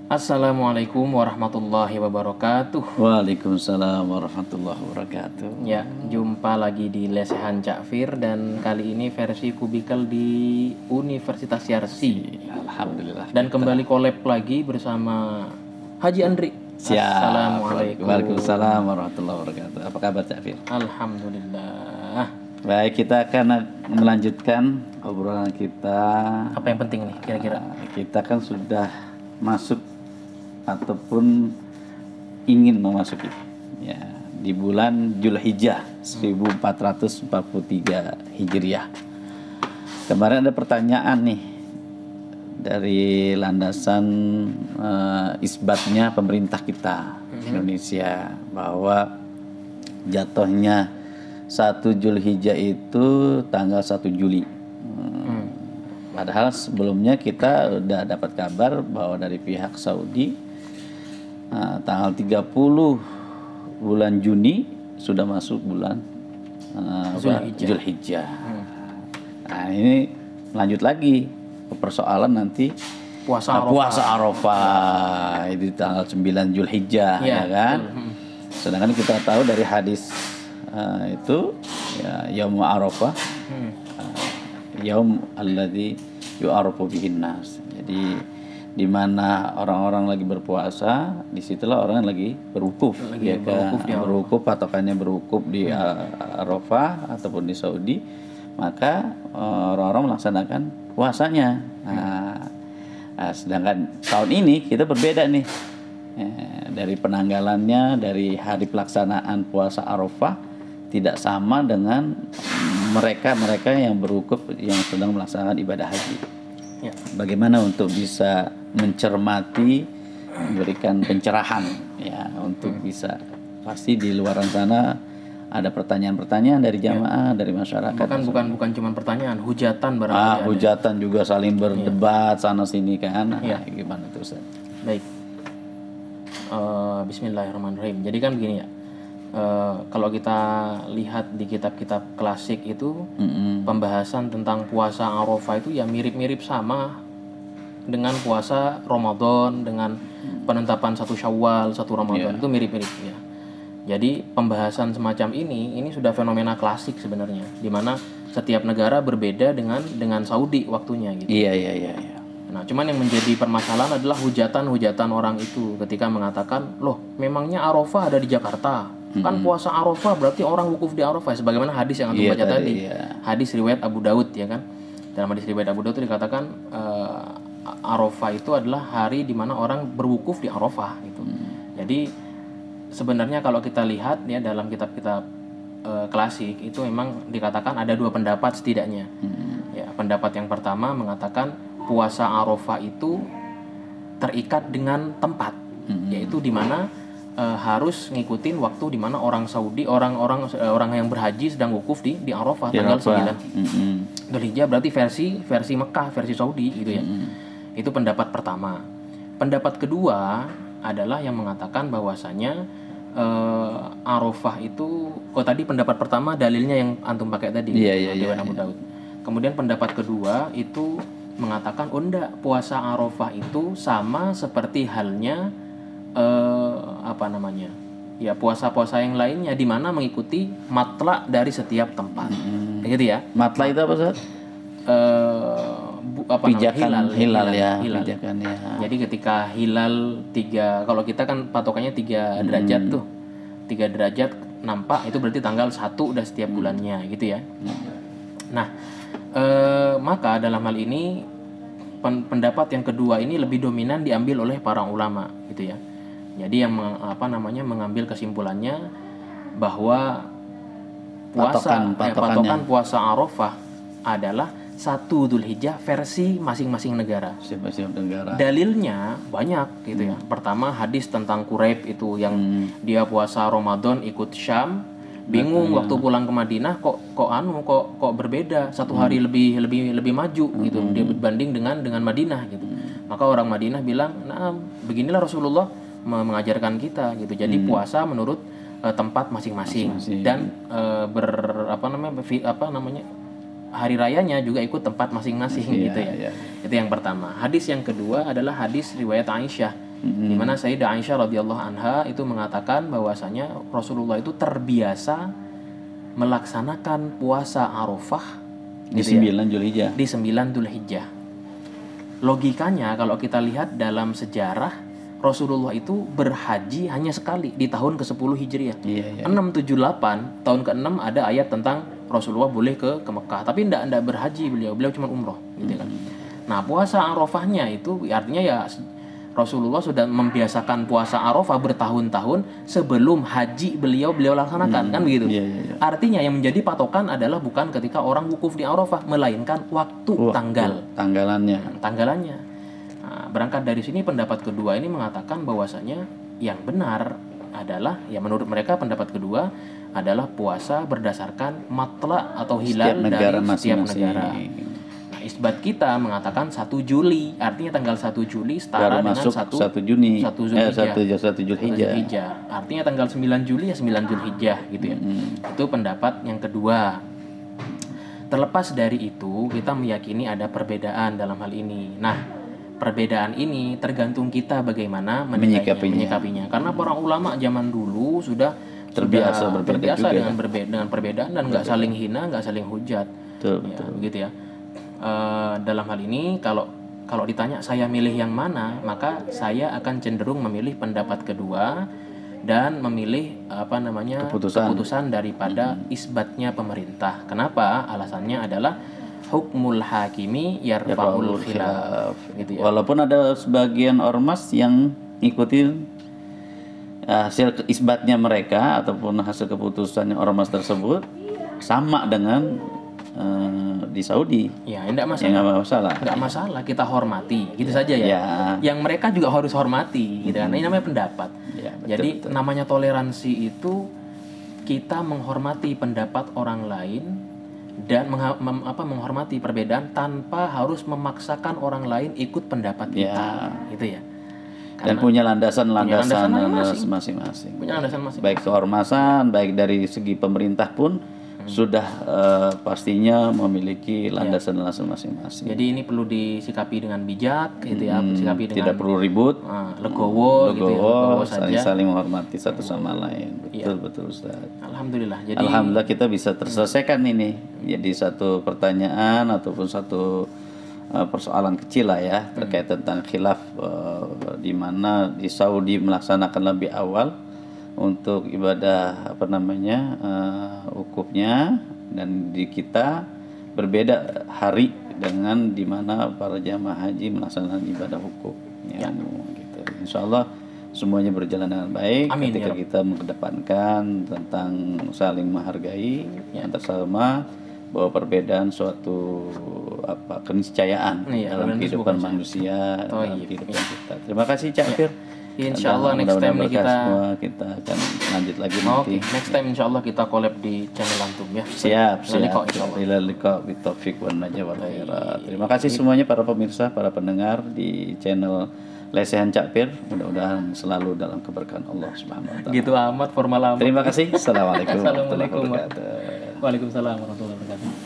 Assalamualaikum warahmatullahi wabarakatuh. Waalaikumsalam warahmatullahi wabarakatuh. Ya, jumpa lagi di Lesehan Cak Fir dan kali ini versi kubikel di Universitas Yarsi. Alhamdulillah. Dan kembali collab lagi bersama Haji Andri. Siap. Assalamualaikum. Waalaikumsalam warahmatullahi wabarakatuh. Apa kabar Cak Fir? Alhamdulillah. Baik, kita akan melanjutkan obrolan kita. Apa yang penting nih kira-kira? Kita kan sudah masuk ataupun ingin memasuki ya di bulan Zulhijjah 1443 Hijriah. Kemarin ada pertanyaan nih dari landasan isbatnya pemerintah kita Indonesia bahwa jatuhnya 1 Zulhijjah itu tanggal 1 Juli. Padahal sebelumnya kita udah dapat kabar bahwa dari pihak Saudi tanggal 30 bulan Juni sudah masuk bulan Zulhijjah. Nah, ini lanjut lagi ke persoalan nanti Puasa Arafah itu tanggal 9 Zulhijjah ya kan. Sedangkan kita tahu dari hadis itu ya Yaum Arafah Yaum alladzi yu'arafu bihin nas. Jadi di mana orang-orang lagi berpuasa, disitulah orang lagi berwukuf, ya kan? Berwukuf, patokannya berwukuf di Arafah ataupun di Saudi, maka orang-orang melaksanakan puasanya. Nah, sedangkan tahun ini kita berbeda nih, dari penanggalannya, dari hari pelaksanaan puasa Arafah tidak sama dengan mereka yang berwukuf yang sedang melaksanakan ibadah haji. Ya. Bagaimana untuk bisa mencermati, memberikan pencerahan ya untuk bisa, pasti di luar sana ada pertanyaan-pertanyaan dari jamaah, dari masyarakat. Bukan cuma pertanyaan, hujatan barangkali. Hujatan juga saling berdebat sana sini kan. Gimana tuh Ustaz? Baik. Bismillahirrahmanirrahim. Jadi kan begini ya. Kalau kita lihat di kitab-kitab klasik itu pembahasan tentang puasa Arafah itu ya mirip-mirip sama dengan puasa Ramadan, dengan penetapan 1 Syawal, 1 Ramadan itu mirip-mirip ya. Jadi pembahasan semacam ini sudah fenomena klasik sebenarnya, di mana setiap negara berbeda dengan Saudi waktunya gitu. Iya. Nah, cuman yang menjadi permasalahan adalah hujatan-hujatan orang itu ketika mengatakan, loh, memangnya Arafah ada di Jakarta? Kan puasa Arafah berarti orang wukuf di Arafah, sebagaimana hadis yang antum baca tadi. Hadis riwayat Abu Daud ya kan. Dalam hadis riwayat Abu Daud itu dikatakan Arafah itu adalah hari di mana orang berwukuf di Arafah gitu. Jadi sebenarnya kalau kita lihat ya dalam kitab-kitab klasik itu memang dikatakan ada 2 pendapat setidaknya. Ya, pendapat yang pertama mengatakan puasa Arafah itu terikat dengan tempat, yaitu di mana harus ngikutin waktu di mana orang Saudi, orang yang berhaji sedang wukuf di Arafah tanggal 9 Dzulhijjah, berarti versi Mekah, versi Saudi gitu ya. Itu pendapat pertama. Pendapat kedua adalah yang mengatakan bahwasanya Arafah itu, tadi pendapat pertama dalilnya yang antum pakai tadi, riwayat Abu Daud. Kemudian pendapat kedua itu mengatakan enggak, puasa Arafah itu sama seperti halnya ya puasa-puasa yang lainnya, di mana mengikuti matla dari setiap tempat. Gitu ya. Matla itu apa Ustaz? Pijakan hilal. Pijakannya. Jadi ketika hilal 3, kalau kita kan patokannya 3 derajat tuh. 3 derajat nampak itu berarti tanggal 1 udah setiap bulannya gitu ya. Nah, maka dalam hal ini pendapat yang kedua ini lebih dominan diambil oleh para ulama gitu ya. Jadi yang mengambil kesimpulannya bahwa patokan puasa Arafah adalah 1 Dzulhijjah versi masing-masing negara. Dalilnya banyak gitu ya. Pertama hadis tentang Quraib itu yang dia puasa Ramadan ikut Syam, bingung waktu pulang ke Madinah kok berbeda, 1 hari lebih maju gitu dia berbanding dengan Madinah gitu. Maka orang Madinah bilang, "Nah, beginilah Rasulullah mengajarkan kita gitu." Jadi puasa menurut tempat masing-masing dan hari rayanya juga ikut tempat masing-masing gitu ya. Itu yang pertama. Hadis yang kedua adalah hadis riwayat Aisyah Di mana Sayyidah Aisyah radhiyallahu anha itu mengatakan bahwasanya Rasulullah itu terbiasa melaksanakan puasa Arafah di 9 Zulhijjah. Di 9 Dzulhijjah. Logikanya kalau kita lihat dalam sejarah, Rasulullah itu berhaji hanya sekali di tahun ke-10 Hijriah. 678, tahun ke-6 ada ayat tentang Rasulullah boleh ke Mekah, tapi tidak berhaji beliau cuma umroh gitu kan. Nah, puasa Arafahnya itu artinya ya Rasulullah sudah membiasakan puasa Arafah bertahun-tahun sebelum haji beliau laksanakan, kan begitu. Artinya yang menjadi patokan adalah bukan ketika orang wukuf di Arafah, melainkan waktu tanggalannya. Nah, berangkat dari sini pendapat kedua ini mengatakan bahwasanya yang benar adalah, ya menurut mereka pendapat kedua adalah puasa berdasarkan matla atau hilal dari setiap negara. Isbat kita mengatakan 1 Juli, artinya tanggal 1 Juli setara dengan 1 Juni, 1 Zulhijjah. Artinya tanggal 9 Juli ya 9 Zulhijjah gitu ya. Itu pendapat yang kedua. Terlepas dari itu, kita meyakini ada perbedaan dalam hal ini. Nah, perbedaan ini tergantung kita bagaimana menyikapinya. Karena para ulama zaman dulu sudah terbiasa dengan perbedaan dan nggak saling hina, nggak saling hujat. Betul. Begitu ya. Dalam hal ini kalau ditanya saya milih yang mana, maka saya akan cenderung memilih pendapat kedua dan memilih keputusan daripada isbatnya pemerintah. Kenapa? Alasannya adalah hukmul hakimi yarfa'ul khilaf gitu ya. Walaupun ada sebagian ormas yang ikutin hasil isbatnya mereka ataupun hasil keputusannya ormas tersebut sama dengan di Saudi, ya enggak masalah. Enggak masalah, kita hormati, gitu saja ya. Yang mereka juga harus hormati, gitu kan. Ini namanya pendapat. Jadi namanya toleransi itu kita menghormati pendapat orang lain dan menghormati perbedaan tanpa harus memaksakan orang lain ikut pendapat kita, gitu ya. Dan punya landasan masing-masing. Punya landasan masing-masing. Baik keormasan, baik dari segi pemerintah pun sudah pastinya memiliki landasan-landasan masing-masing. Jadi ini perlu disikapi dengan bijak, gitu ya. Sikapi dengan tidak perlu ribut, legowo gitu ya. Saling menghormati satu sama lain. Betul Ustaz. Alhamdulillah. Jadi alhamdulillah kita bisa terselesaikan ini. Jadi satu pertanyaan ataupun satu persoalan kecil lah ya terkait tentang khilaf di mana di Saudi melaksanakan lebih awal untuk ibadah wukufnya, dan di kita berbeda hari dengan di mana para jamaah haji melaksanakan ibadah wukuf. Gitu. Insyaallah semuanya berjalan dengan baik. Amin, ketika kita mengedepankan tentang saling menghargai antar sesama, bahwa perbedaan suatu keniscayaan dalam kehidupan manusia, dalam kehidupan kita. Terima kasih Cak Fir. Insyaallah next time nih kita akan lanjut lagi nanti. Next time insyaallah kita collab di channel Antum ya. Siap. Terima kasih semuanya para pemirsa, para pendengar di channel Lesehan Cak Fir. Mudah-mudahan selalu dalam keberkahan Allah Subhanahu wa taala. Gitu amat formal amat. Terima kasih. Assalamualaikum warahmatullahi wabarakatuh. Waalaikumsalam warahmatullahi wabarakatuh.